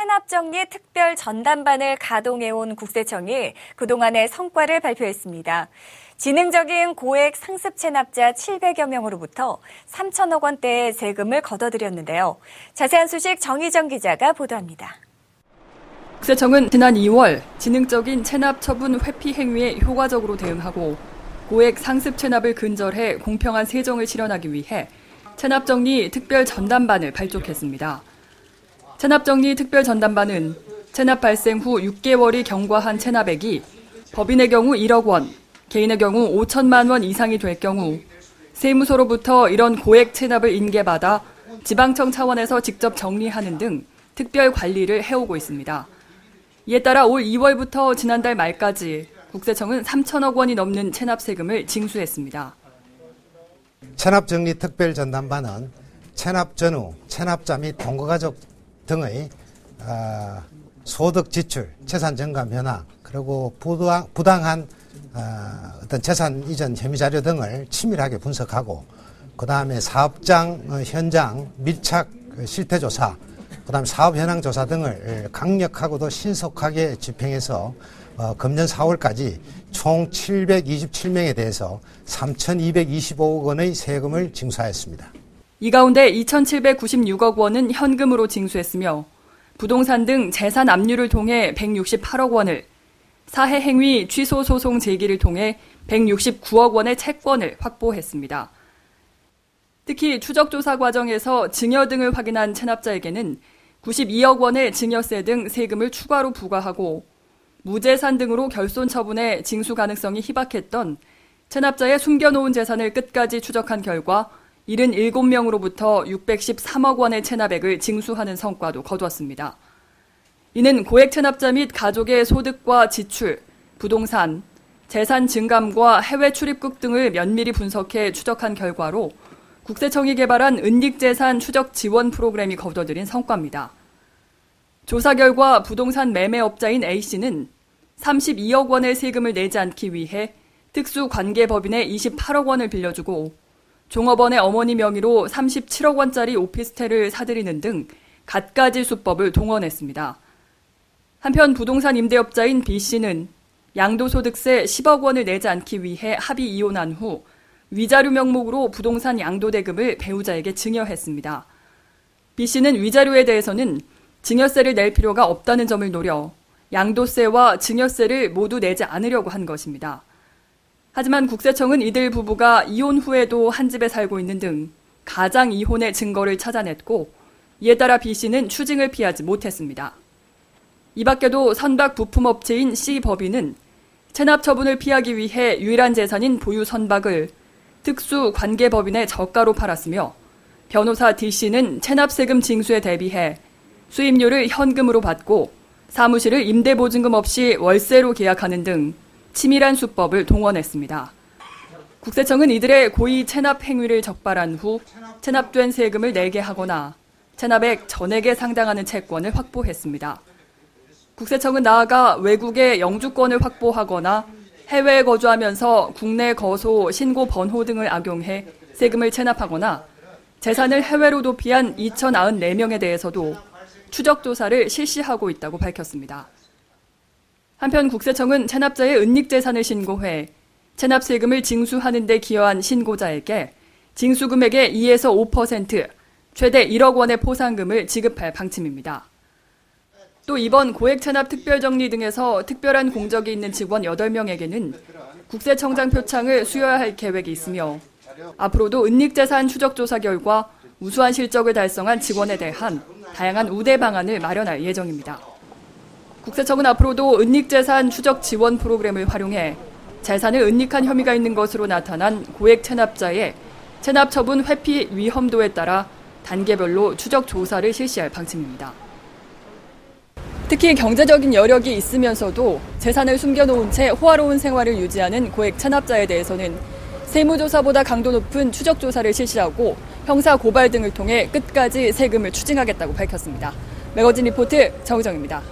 체납정리 특별 전담반을 가동해온 국세청이 그동안의 성과를 발표했습니다. 지능적인 고액 상습 체납자 700여 명으로부터 3천억 원대의 세금을 걷어들였는데요. 자세한 소식 정희정 기자가 보도합니다. 국세청은 지난 2월 지능적인 체납 처분 회피 행위에 효과적으로 대응하고 고액 상습 체납을 근절해 공평한 세정을 실현하기 위해 체납정리 특별 전담반을 발족했습니다. 체납정리 특별 전담반은 체납 발생 후 6개월이 경과한 체납액이 법인의 경우 1억 원, 개인의 경우 5천만 원 이상이 될 경우 세무서로부터 이런 고액 체납을 인계받아 지방청 차원에서 직접 정리하는 등 특별 관리를 해오고 있습니다. 이에 따라 올 2월부터 지난달 말까지 국세청은 3천억 원이 넘는 체납 세금을 징수했습니다. 체납정리 특별전담반은 체납 전후, 체납자 및 동거가족 등의 소득 지출, 재산 증감 현황, 그리고 부당한 어떤 재산 이전 혐의 자료 등을 치밀하게 분석하고, 그 다음에 사업장 현장 밀착 실태 조사, 그 다음에 사업 현황 조사 등을 강력하고도 신속하게 집행해서 금년 4월까지 총 727명에 대해서 3,225억 원의 세금을 징수하였습니다. 이 가운데 2,796억 원은 현금으로 징수했으며 부동산 등 재산 압류를 통해 168억 원을, 사해 행위 취소 소송 제기를 통해 169억 원의 채권을 확보했습니다. 특히 추적조사 과정에서 증여 등을 확인한 체납자에게는 92억 원의 증여세 등 세금을 추가로 부과하고 무재산 등으로 결손 처분에 징수 가능성이 희박했던 체납자의 숨겨놓은 재산을 끝까지 추적한 결과 77명으로부터 613억 원의 체납액을 징수하는 성과도 거두었습니다. 이는 고액 체납자 및 가족의 소득과 지출, 부동산, 재산 증감과 해외 출입국 등을 면밀히 분석해 추적한 결과로 국세청이 개발한 은닉재산 추적 지원 프로그램이 거둬들인 성과입니다. 조사 결과 부동산 매매업자인 A씨는 32억 원의 세금을 내지 않기 위해 특수관계법인에 28억 원을 빌려주고 종업원의 어머니 명의로 37억 원짜리 오피스텔을 사들이는 등 갖가지 수법을 동원했습니다. 한편 부동산 임대업자인 B씨는 양도소득세 10억 원을 내지 않기 위해 합의 이혼한 후 위자료 명목으로 부동산 양도대금을 배우자에게 증여했습니다. B씨는 위자료에 대해서는 증여세를 낼 필요가 없다는 점을 노려 양도세와 증여세를 모두 내지 않으려고 한 것입니다. 하지만 국세청은 이들 부부가 이혼 후에도 한 집에 살고 있는 등 가장 이혼의 증거를 찾아냈고, 이에 따라 B씨는 추징을 피하지 못했습니다. 이 밖에도 선박 부품업체인 C법인은 체납 처분을 피하기 위해 유일한 재산인 보유 선박을 특수관계법인에 저가로 팔았으며, 변호사 D씨는 체납세금 징수에 대비해 수임료를 현금으로 받고 사무실을 임대보증금 없이 월세로 계약하는 등 치밀한 수법을 동원했습니다. 국세청은 이들의 고의 체납 행위를 적발한 후 체납된 세금을 내게 하거나 체납액 전액에 상당하는 채권을 확보했습니다. 국세청은 나아가 외국에 영주권을 확보하거나 해외에 거주하면서 국내 거소, 신고 번호 등을 악용해 세금을 체납하거나 재산을 해외로 도피한 2,094명에 대해서도 추적조사를 실시하고 있다고 밝혔습니다. 한편 국세청은 체납자의 은닉재산을 신고해 체납세금을 징수하는 데 기여한 신고자에게 징수금액의 2에서 5%, 최대 1억 원의 포상금을 지급할 방침입니다. 또 이번 고액 체납 특별정리 등에서 특별한 공적이 있는 직원 8명에게는 국세청장 표창을 수여할 계획이 있으며, 앞으로도 은닉재산 추적조사 결과 우수한 실적을 달성한 직원에 대한 다양한 우대 방안을 마련할 예정입니다. 국세청은 앞으로도 은닉재산 추적 지원 프로그램을 활용해 재산을 은닉한 혐의가 있는 것으로 나타난 고액 체납자의 체납 처분 회피 위험도에 따라 단계별로 추적 조사를 실시할 방침입니다. 특히 경제적인 여력이 있으면서도 재산을 숨겨놓은 채 호화로운 생활을 유지하는 고액 체납자에 대해서는 세무조사보다 강도 높은 추적조사를 실시하고 형사 고발 등을 통해 끝까지 세금을 추징하겠다고 밝혔습니다. 매거진 리포트 정우정입니다.